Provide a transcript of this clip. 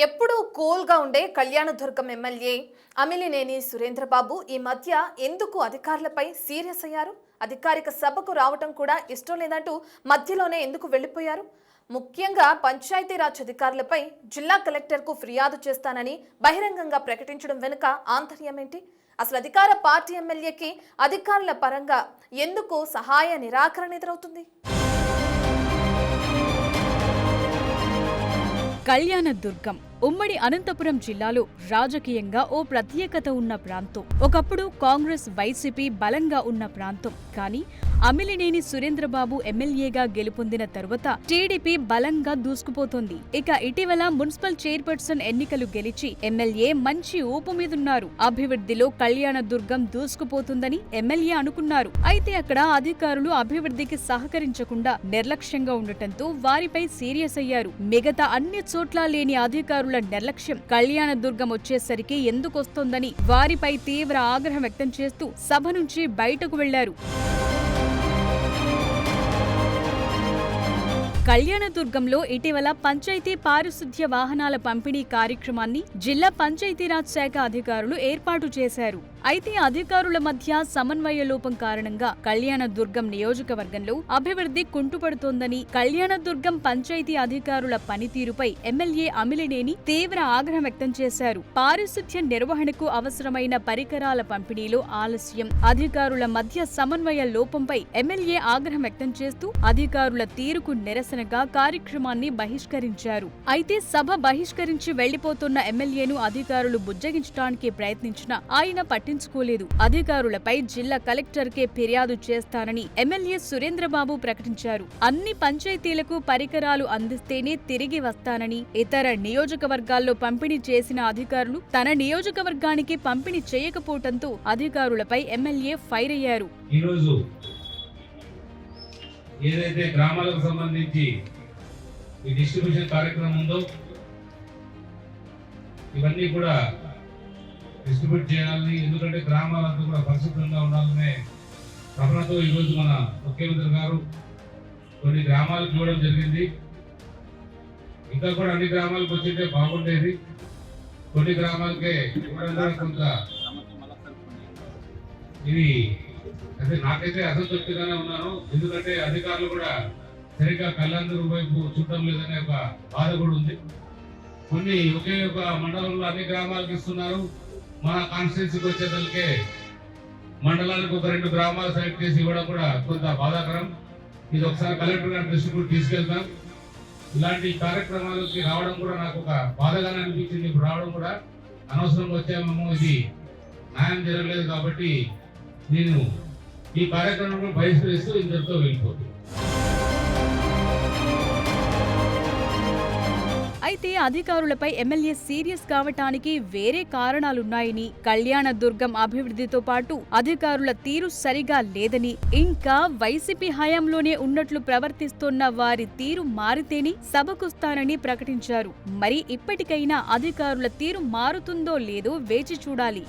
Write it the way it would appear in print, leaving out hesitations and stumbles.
ఎప్పుడూ కూల్గా ఉండే కళ్యాణదుర్గం ఎమ్మెల్యే అమిలినేని సురేంద్రబాబు ఈ మధ్య ఎందుకు అధికారులపై సీరియస్ అయ్యారు? అధికారిక సభకు రావటం కూడా ఇష్టం లేదంటూ మధ్యలోనే ఎందుకు వెళ్లిపోయారు? ముఖ్యంగా పంచాయతీరాజ్ అధికారులపై జిల్లా కలెక్టర్కు ఫిర్యాదు చేస్తానని బహిరంగంగా ప్రకటించడం వెనుక ఆంతర్యం ఏంటి? అసలు అధికార పార్టీ ఎమ్మెల్యేకి అధికారుల పరంగా ఎందుకు సహాయ నిరాకరణ ఎదురవుతుంది? కళ్యాణదుర్గం ఉమ్మడి అనంతపురం జిల్లాలో రాజకీయంగా ఓ ప్రత్యేకత ఉన్న ప్రాంతం. ఒకప్పుడు కాంగ్రెస్ వైసీపీ బలంగా ఉన్న ప్రాంతం. కానీ అమిలినేని సురేంద్రబాబు ఎమ్మెల్యేగా గెలుపొందిన తరువాత టీడీపీ బలంగా దూసుకుపోతోంది. ఇక ఇటీవల మున్సిపల్ చైర్పర్సన్ ఎన్నికలు గెలిచి ఎమ్మెల్యే మంచి ఊపు మీదున్నారు. అభివృద్ధిలో కళ్యాణదుర్గం దూసుకుపోతుందని ఎమ్మెల్యే అనుకున్నారు. అయితే అక్కడ అధికారులు అభివృద్ధికి సహకరించకుండా నిర్లక్ష్యంగా ఉండటంతో వారిపై సీరియస్ అయ్యారు. మిగతా అన్ని చోట్ల లేని అధికారుల నిర్లక్ష్యం కళ్యాణదుర్గం వచ్చేసరికి ఎందుకొస్తోందని వారిపై తీవ్ర ఆగ్రహం వ్యక్తం చేస్తూ సభ నుంచి బయటకు వెళ్లారు. కళ్యాణదుర్గంలో ఇటీవల పంచాయతీ పారిశుధ్య వాహనాల పంపిణీ కార్యక్రమాన్ని జిల్లా పంచాయతీరాజ్ శాఖ అధికారులు ఏర్పాటు చేశారు. అయితే అధికారుల మధ్య సమన్వయ లోపం కారణంగా కళ్యాణదుర్గం నియోజకవర్గంలో అభివృద్ధి కుంటుపడుతోందని, కళ్యాణదుర్గం పంచాయతీ అధికారుల పనితీరుపై ఎమ్మెల్యే అమిలినేని తీవ్ర ఆగ్రహం వ్యక్తం చేశారు. పారిశుధ్య నిర్వహణకు అవసరమైన పరికరాల పంపిణీలో ఆలస్యం, అధికారుల మధ్య సమన్వయ లోపంపై ఎమ్మెల్యే ఆగ్రహం వ్యక్తం చేస్తూ అధికారుల తీరుకు నిరసనగా కార్యక్రమాన్ని బహిష్కరించారు. అయితే సభ బహిష్కరించి వెళ్లిపోతున్న ఎమ్మెల్యేను అధికారులు బుజ్జగించడానికి ప్రయత్నించినా ఆయన పట్టించుకోలేదు. అధికారులపై జిల్లా కలెక్టర్కే ఫిర్యాదు చేస్తానని ఎమ్మెల్యే సురేంద్రబాబు ప్రకటించారు. అన్ని పంచాయతీలకు పరికరాలు అందిస్తేనే తిరిగి వస్తానని, ఇతర నియోజకవర్గాల్లో పంపిణీ చేసిన అధికారులు తన నియోజకవర్గానికి పంపిణీ చేయకపోవడంతో అధికారులపై ఎమ్మెల్యే ఫైర్ అయ్యారు. ఏదైతే గ్రామాలకు సంబంధించి ఈ డిస్ట్రిబ్యూషన్ కార్యక్రమం ఉందో ఇవన్నీ కూడా డిస్ట్రిబ్యూట్ చేయాలని, ఎందుకంటే గ్రామాలంతా కూడా పరిశుభ్రంగా ఉండాలనే తపనతో ఈరోజు మన ముఖ్యమంత్రి గారు కొన్ని గ్రామాలకు ఇవ్వడం జరిగింది. ఇంకా కూడా అన్ని గ్రామాలకు వచ్చింటే బాగుండేది. కొన్ని గ్రామాలకే ఇవ్వడం కొంత ఇది అంటే నాకైతే అసంతృప్తిగానే ఉన్నాను. ఎందుకంటే అధికారులు కూడా సరిగ్గా కళ్యాణదుర్గం వైపు చూడటం లేదనే ఒక బాధ కూడా ఉంది. కొన్ని ఒకే ఒక మండలంలో అన్ని గ్రామాలకు ఇస్తున్నారు. మన కాన్స్టిట్యున్సీకి వచ్చేదానికే మండలానికి ఒక 2 గ్రామాలు సెలెక్ట్ చేసి ఇవ్వడం కూడా కొంత బాధాకరం. ఇది ఒకసారి కలెక్టర్ గారి దృష్టికి కూడా తీసుకెళ్తాం. ఇలాంటి కార్యక్రమాలకి రావడం కూడా నాకు ఒక బాధగానే అనిపించింది. ఇప్పుడు రావడం కూడా అనవసరంగా వచ్చామేమో, ఇది న్యాయం జరగలేదు కాబట్టి నేను ఈ కార్యక్రమం బహిష్కరిస్తూ ఇంతటితో వెళ్ళిపోతుంది. అయితే అధికారులపై ఎమ్మెల్యే సీరియస్ కావటానికి వేరే కారణాలున్నాయని, కళ్యాణదుర్గం అభివృద్ధితో పాటు అధికారుల తీరు సరిగా లేదని, ఇంకా వైసీపీ హయాంలోనే ఉన్నట్లు ప్రవర్తిస్తున్న వారి తీరు మారితేనే సభకొస్తానని ప్రకటించారు. మరి ఇప్పటికైనా అధికారుల తీరు మారుతుందో లేదో వేచి చూడాలి.